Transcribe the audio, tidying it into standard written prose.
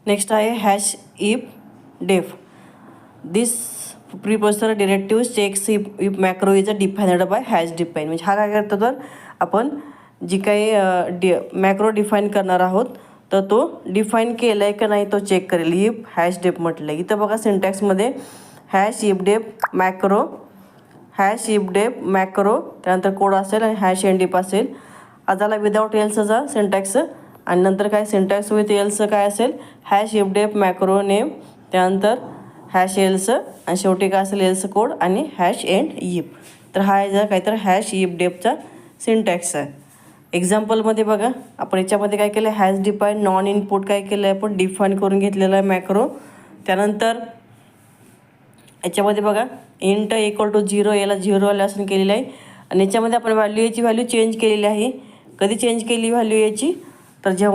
Next आहे hash if def. This prepositional directive checks if macro is a defined by hash define. म्हणजे हा काय करतो, तर आपण जी काही मॅक्रो डिफाईन करणार आहोत तर तो डिफाईन केला आहे का नाही तो चेक करेल इफ हॅश डेफ म्हटलं. इथं बघा सिंटॅक्समध्ये हॅश इफ डेफ मॅक्रो, हॅश इफ डेफ मॅक्रो, त्यानंतर कोड असेल आणि हॅश एंड इफ असेल. आजाला विदाऊट एल्सचा सिंटॅक्स आणि नंतर काय सिंटॅक्स विथ एल्सचं काय असेल हॅश इफ डेफ मॅक्रो नेम, त्यानंतर हॅश एल्स आणि शेवटी काय असेल एल्स कोड आणि हॅश एंड इफ. तर हा याचा काहीतरी हॅश इफ डेफचा सिंटॅक्स आहे. एक्झाम्पलमध्ये बघा आपण याच्यामध्ये काय केलं हॅश डिफाईन नॉन इनपुट काय केलं आहे आपण डिफाईन करून घेतलेलं आहे मॅक्रो. त्यानंतर याच्यामध्ये बघा इंट इक्वल टू 0 याला 0 आल्यासून केलेलं आहे आणि याच्यामध्ये आपण याची व्हॅल्यू चेंज केलेली आहे. कधी चेंज केली व्हॅल्यू याची, तर जेव्हा